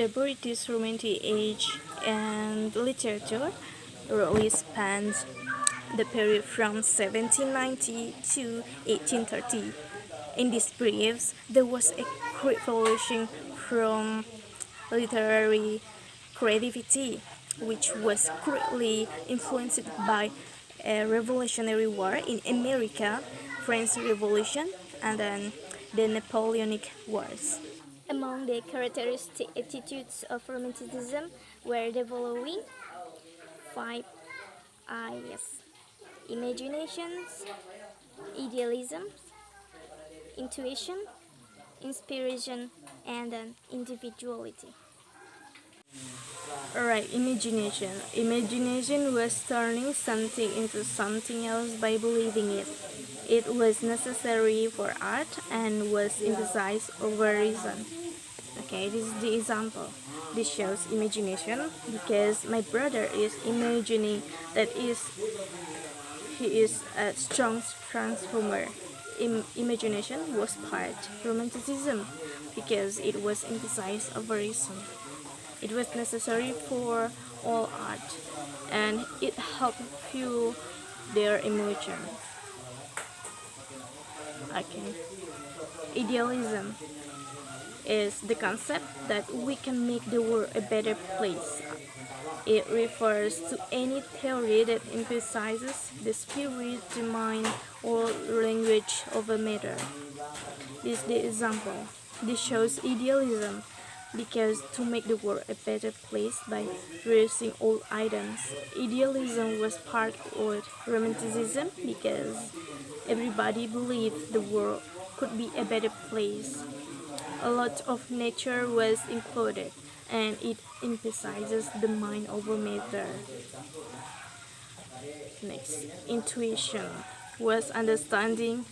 The British Romantic age and literature really spans the period from 1790 to 1830. In these periods, there was a revolution from literary creativity, which was greatly influenced by a Revolutionary War in America, French Revolution, and then the Napoleonic Wars. Among the characteristic attitudes of Romanticism were the following five I's: imaginations, idealism, intuition, inspiration, and then individuality. Alright, imagination. Imagination was turning something into something else by believing it. It was necessary for art and was emphasized over reason. Okay, this is the example. This shows imagination because my brother is imagining that he is a strong transformer. Imagination was part Romanticism because it was emphasized over reason. It was necessary for all art and it helped fuel their emotions. Okay. Idealism is the concept that we can make the world a better place. It refers to any theory that emphasizes the spirit, the mind, or language over matter. This is the example. This shows idealism because to make the world a better place by reducing all items. Idealism was part of Romanticism because everybody believed the world could be a better place. A lot of nature was included and it emphasizes the mind over matter. Next, intuition was understanding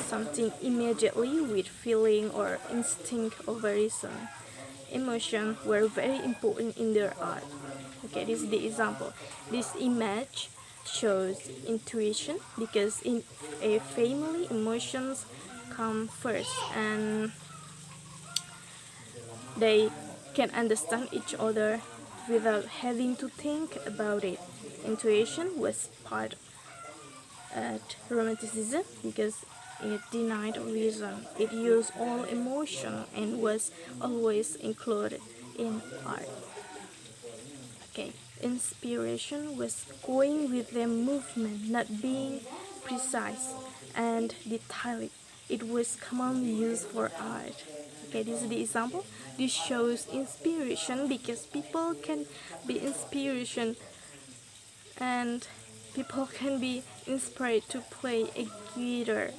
something immediately with feeling or instinct over reason. Emotions were very important in their art. Okay, this is the example. This image shows intuition because in a family emotions come first and they can understand each other without having to think about it. Intuition was part of Romanticism because it denied reason. It used all emotion and was always included in art. Okay, inspiration was going with the movement, not being precise and detailed. It was commonly used for art. Okay, this is the example. This shows inspiration because people can be inspiration and people can be inspired to play a guitar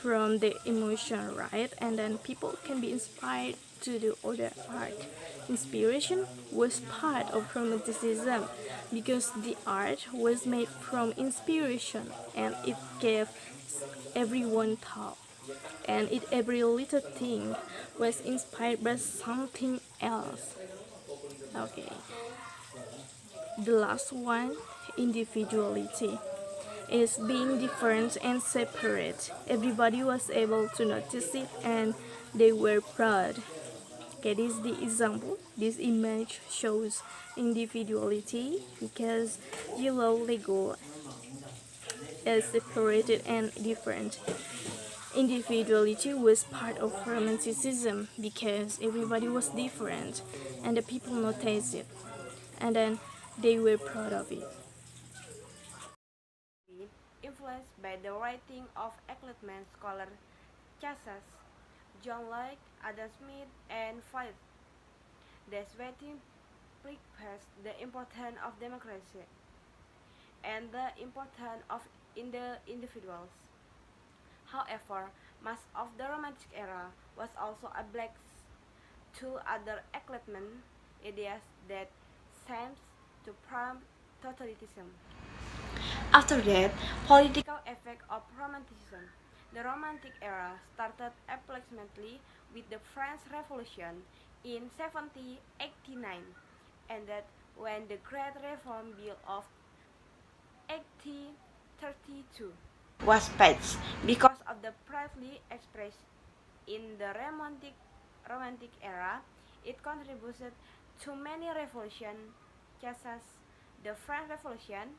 from the emotion, right? And then people can be inspired to do other art. Inspiration was part of Romanticism because the art was made from inspiration and it gave everyone thought. And every little thing was inspired by something else. Okay. The last one, individuality, is being different and separate. Everybody was able to notice it and they were proud. Okay, this is the example. This image shows individuality because yellow Lego is separated and different. Individuality was part of Romanticism because everybody was different and the people noticed it and then they were proud of it. Influenced by the writing of Enlightenment scholar Chasas, John Locke, Adam Smith, and Follett. This writing prefaces the importance of democracy and the importance of individuals. However, much of the Romantic era was also obliged to other Enlightenment ideas that seemed to prompt totalitarianism. After that, political effect of Romanticism. The Romantic era started approximately with the French Revolution in 1789, ended when the Great Reform Bill of 1832 was passed. Because of the proudly expressed in the Romantic era, it contributed to many revolutions, such as the French Revolution,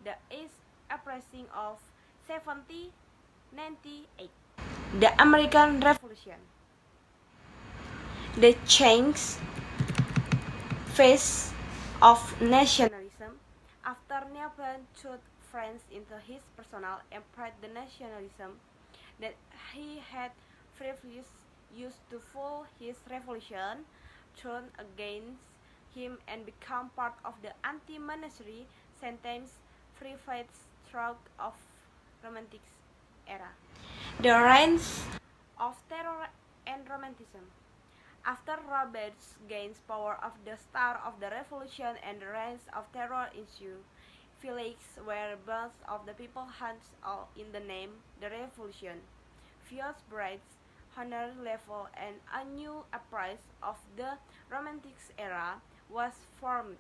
the East Uprising of 1798, the American Revolution. The change face of nationalism after Napoleon took France into his personal and pride the nationalism that he had previously used to fuel his revolution turned against him and become part of the anti-monarchy sentence private stroke of Romantic era. The rise of terror and Romanticism. After Robert gains power of the start of the revolution and the rise of terror ensued, villages were burnt of the people hunts all in the name the revolution. Fierce brides, honor level, and a new uprising of the Romantic era was formed,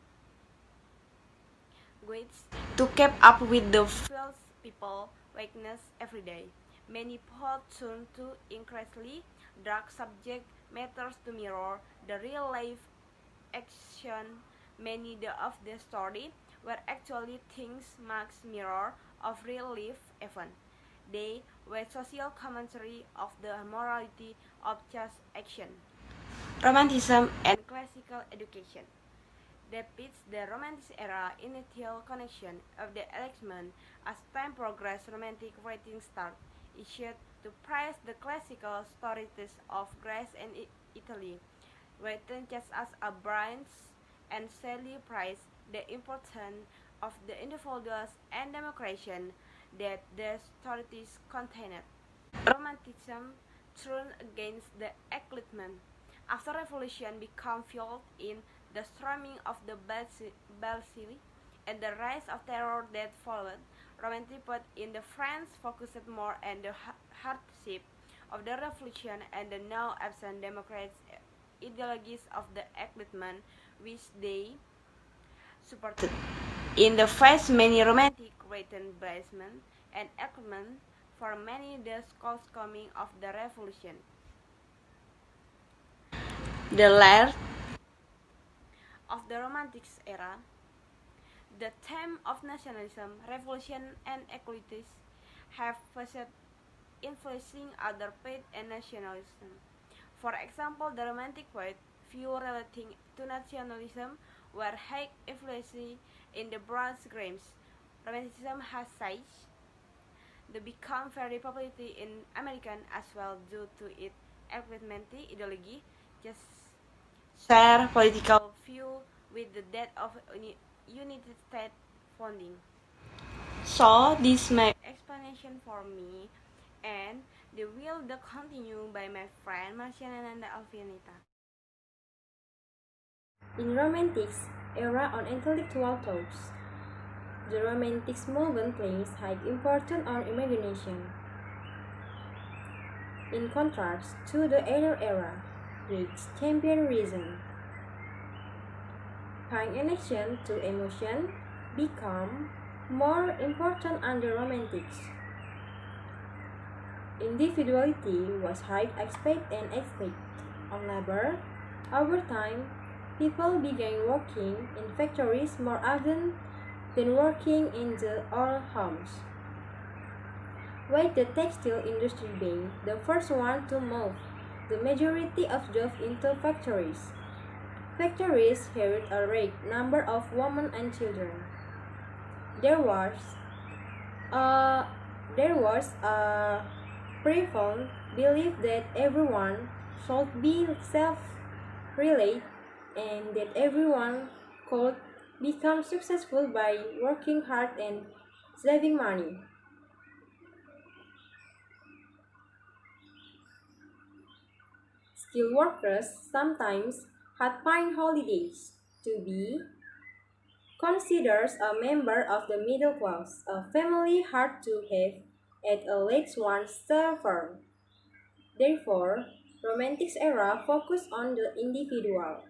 which to keep up with the fierce people weakness every day. Many poets turn to increasingly dark subject matters to mirror the real life action. Many of the story were actually things marks mirror of real life events. They were social commentary of the morality of just action. Romanticism and classical education depicts the Romantic era initial connection of the Enlightenment. As time progressed, Romantic writing started issued to praise the classical stories of Greece and Italy, written just as a branch and Shelley praised the importance of the individuals and democracy that the stories contained. Romanticism turned against the Enlightenment. After revolution became fueled in the storming of the Bastille and the rise of terror that followed, Romantic poets in the France focused more on the hardship of the revolution and the now absent democratic ideologies of the Enlightenment, which they supported. In the face many romantic written basement and Enlightenment for many the shortcoming of the revolution. The lair of the Romantic era, the theme of nationalism, revolution, and equalities have faced influencing other faiths and nationalism. For example, the Romantic poet view relating to nationalism were high influence in the broad grains. Romanticism has size. They become very popular in American as well due to its Enlightenment ideology, just share political view with the death of United States founding. So this my explanation for me, and the will the continue by my friend Marciana and Alfianita. In Romantics era on intellectual thoughts, the Romantics movement plays high importance on imagination. In contrast to the earlier era, which championed reason, paying attention to emotion become more important under Romantics. Individuality was high expect on labor. Over time, people began working in factories more often than working in their own homes. With the textile industry being the first one to move the majority of jobs into factories. Factories hired a great number of women and children. There was a profound belief that everyone should be self-reliant and that everyone could become successful by working hard and saving money. Skilled workers sometimes had paid holidays to be considered a member of the middle class, a family hard to have at a least one firm. Therefore, Romantics era focused on the individual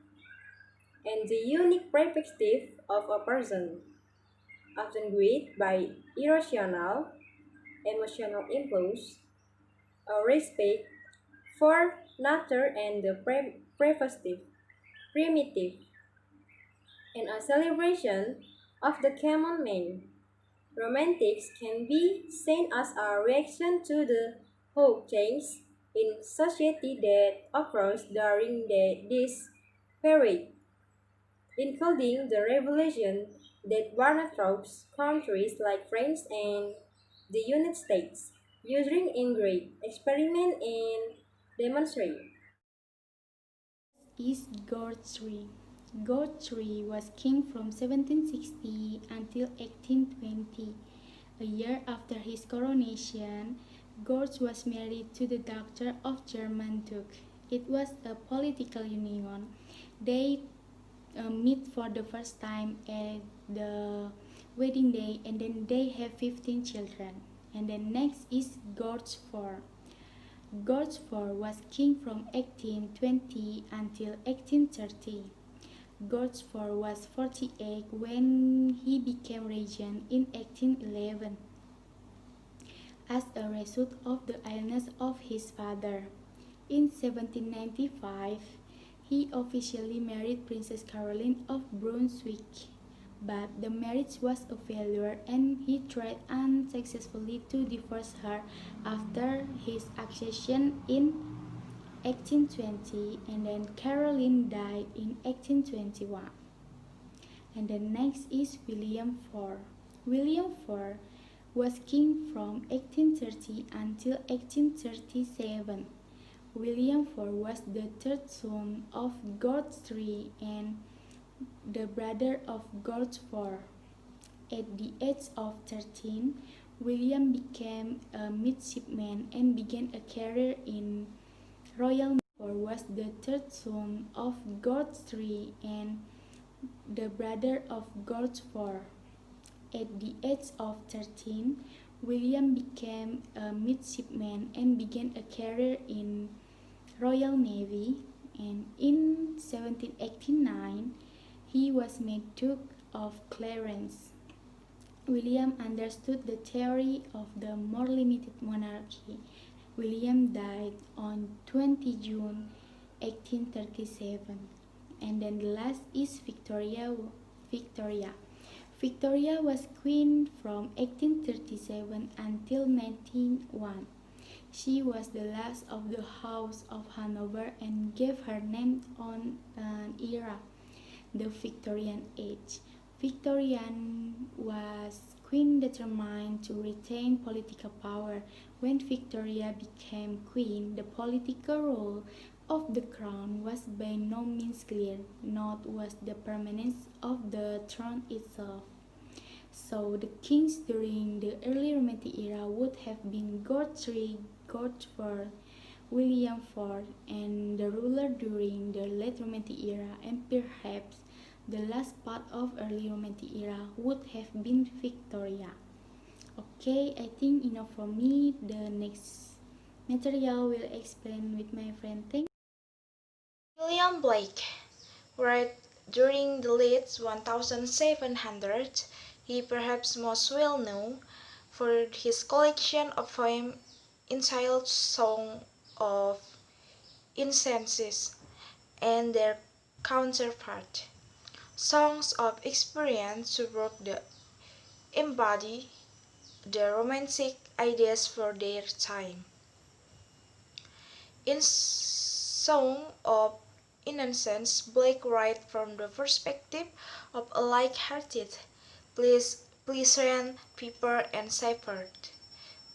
and the unique perspective of a person, often guided by irrational, emotional impulse, a respect for nature and the primitive. and a celebration of the common man. Romantics can be seen as a reaction to the whole change in society that occurs during this period, including the revolution that burned across countries like France and the United States, using in great experiment and demonstrate. Is Godfrey. Godfrey was king from 1760 until 1820. A year after his coronation, George was married to the daughter of German Duke. It was a political union. They meet for the first time at the wedding day, and then they have 15 children. And then next is George IV. George IV was king from 1820 until 1830. George IV was 48 when he became regent in 1811 as a result of the illness of his father. In 1795, he officially married Princess Caroline of Brunswick, but the marriage was a failure and he tried unsuccessfully to divorce her after his accession in 1820, and then Caroline died in 1821. And the next is William IV. William IV was king from 1830 until 1837. William IV was the third son of George III and the brother of George IV. At the age of 13, William became a midshipman and began a career in Royal Navy. Was the third son of George III and the brother of George IV. At the age of 13, William became a midshipman and began a career in Royal Navy, and in 1789 he was made Duke of Clarence. William understood the theory of the more limited monarchy. William died on 20 June 1837. And then the last is Victoria. Victoria was queen from 1837 until 1901. She was the last of the House of Hanover and gave her name on an era, the Victorian Age. Victorian was queen determined to retain political power. When Victoria became queen, the political role of the crown was by no means clear, nor was the permanence of the throne itself. So the kings during the early Romantic era would have been George III, George IV, William IV, and the ruler during the late Romantic era, and perhaps the last part of early Romantic era would have been Victoria. Okay, I think enough from me. The next material will explain with my friend. Thank William Blake, wrote during the late 1700s, he perhaps most well known for his collection of poems entitled Song of Incenses and their counterpart, Songs of Experience, to work the embody the romantic ideas for their time. In Song of Innocence, Blake writes from the perspective of a light-hearted, pleasant Pepper and Shepherd.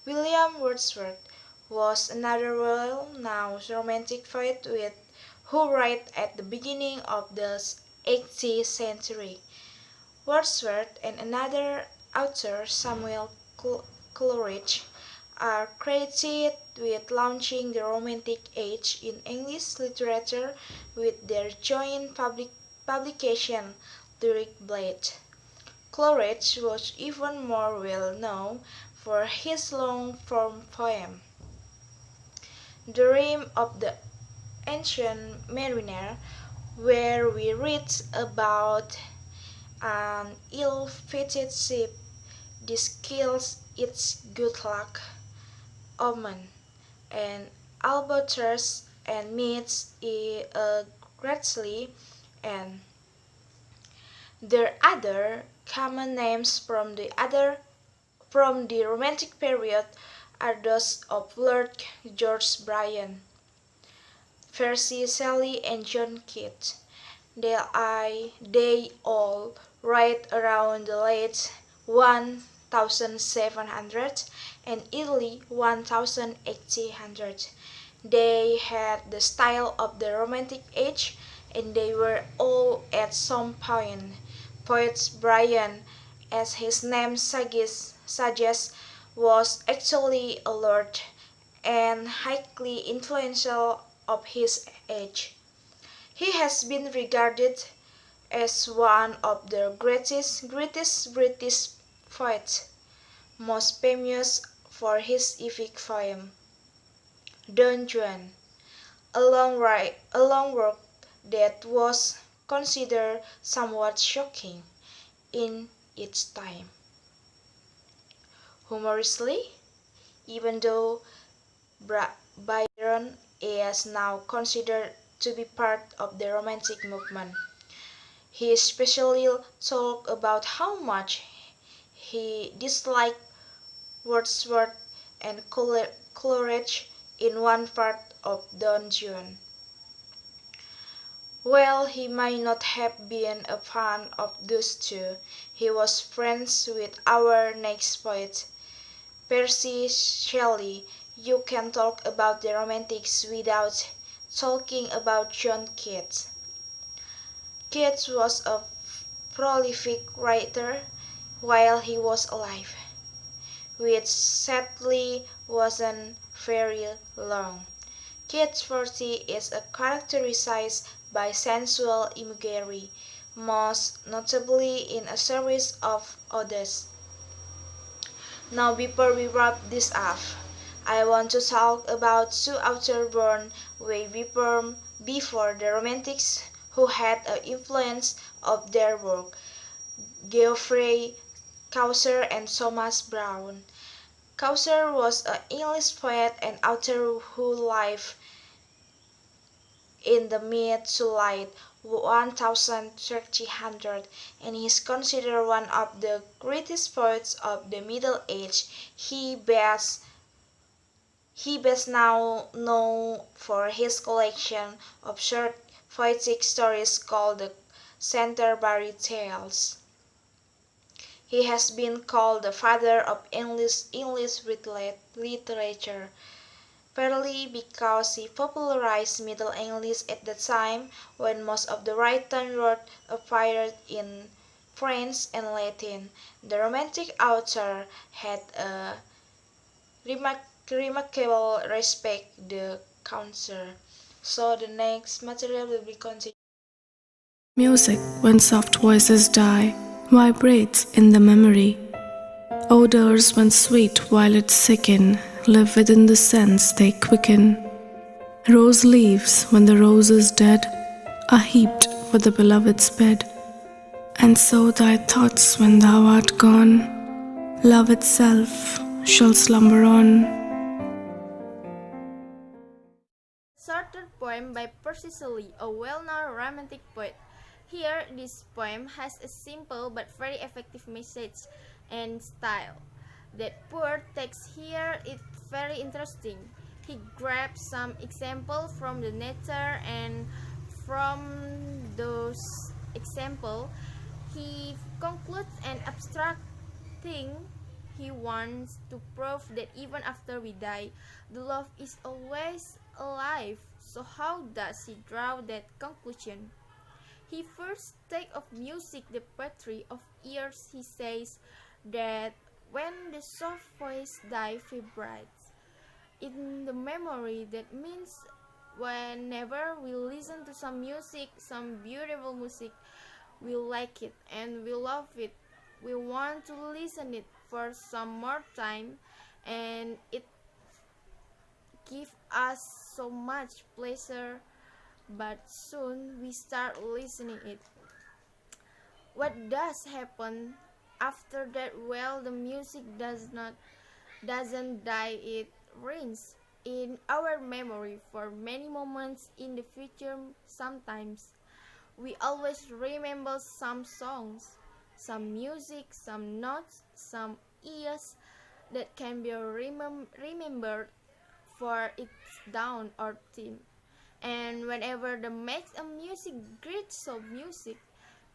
William Wordsworth was another well-known romantic poet who wrote at the beginning of the 18th century. Wordsworth and another author, Samuel Coleridge, are credited with launching the Romantic Age in English literature with their joint publication, Lyric Blade. Coleridge was even more well known for his long-form poem, The Dream of the Ancient Mariner, where we read about an ill-fated ship disguises its good luck omen, and albatross and meets a greatly and Their other common names from the Romantic period are those of Lord George Bryan, Percy Shelley, and John Keats. They all right around the late 1700 and early 1800. They had the style of the Romantic age, and they were all at some point. Poet Bryan, as his name suggests, was actually a lord and highly influential of his age. He has been regarded as one of the greatest British poets, most famous for his epic poem, Don Juan, a long work that was considered somewhat shocking in its time. Humorously, even though Byron is now considered to be part of the Romantic movement, he especially talked about how much he disliked Wordsworth and Coleridge in one part of Don Juan. While he might not have been a fan of those two, he was friends with our next poet, Percy Shelley. You can talk about the Romantics without talking about John Keats. Keats was a prolific writer while he was alive, which sadly wasn't very long. Keats' poetry is characterized by sensual imagery, most notably in a series of odes. Now, before we wrap this up, I want to talk about two authors born way before the Romantics who had an influence of their work, Geoffrey Chaucer and Thomas Browne. Chaucer was an English poet and author who lived in the mid to late 1300 and is considered one of the greatest poets of the Middle Age. He best now known for his collection of short poetic stories called the Canterbury Tales. He has been called the father of English literature, partly because he popularized Middle English at the time when most of the written words appeared in French and Latin. The Romantic author had a remarkable respect the culture. So the next material will be continued. Music, when soft voices die, vibrates in the memory. Odors, when sweet violets sicken, live within the sense they quicken. Rose leaves, when the rose is dead, are heaped for the beloved's bed. And so thy thoughts, when thou art gone, love itself shall slumber on. Shorter poem by Percy Shelley, a well-known romantic poet. Here, this poem has a simple but very effective message and style. That poor text here is very interesting. He grabs some example from the nature, and from those example, he concludes an abstract thing. He wants to prove that even after we die, the love is always alive. So how does he draw that conclusion? He first takes of music the poetry of ears. He says that when the soft voice die vibrates in the memory, that means whenever we listen to some music, some beautiful music, we like it and we love it. We want to listen it for some more time, and it gives us so much pleasure, but soon we start listening it. What does happen after that? Well, the music doesn't die, it rings in our memory for many moments in the future. Sometimes We always remember some songs, some music, some notes, some years that can be remembered for its down or theme. And whenever the makes a music great so music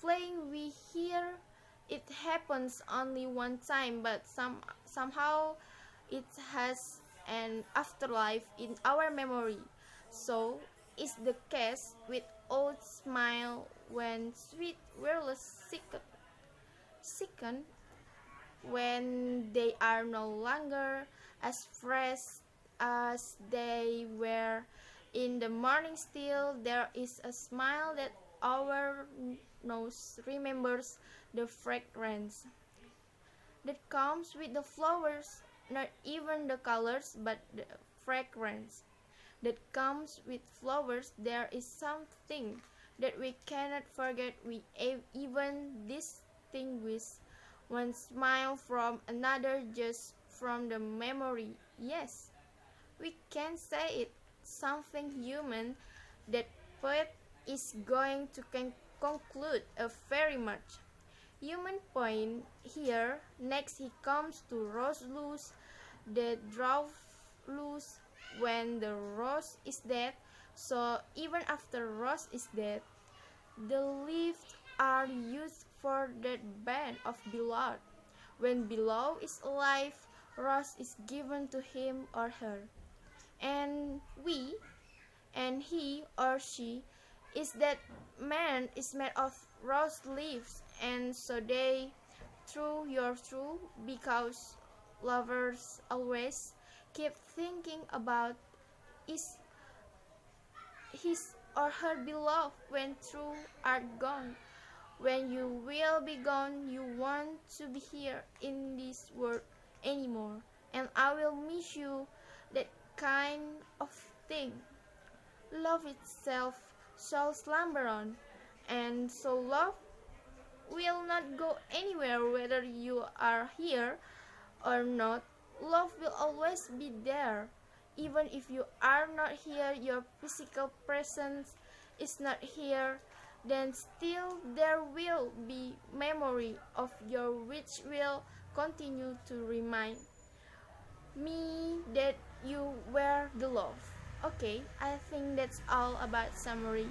playing we hear it happens only one time but somehow it has an afterlife in our memory. So is the case with old smile when sweet wireless second when they are no longer as fresh as they were in the morning. Still there is a smile that our nose remembers the fragrance that comes with the flowers, not even the colors but the fragrance that comes with flowers. There is something that we cannot forget. We even distinguish one smile from another just from the memory. Yes, we can say it. Something human that poet is going to conclude a very much human point here. Next he comes to rose loose, the draw loose when the rose is dead. So even after rose is dead, the leaves are used for that band of beloved. When beloved is alive, rose is given to him or her. And we, and he or she, is that man is made of rose leaves, and so they through your true because lovers always keep thinking about is his or her beloved when true are gone. When you will be gone, you want to be here in this world anymore, and I will miss you. That kind of thing. Love itself shall slumber on, and so love will not go anywhere whether you are here or not. Love will always be there. Even if you are not here, your physical presence is not here, then still there will be memory of your which will continue to remind me that you were the love. Okay, I think that's all about summary.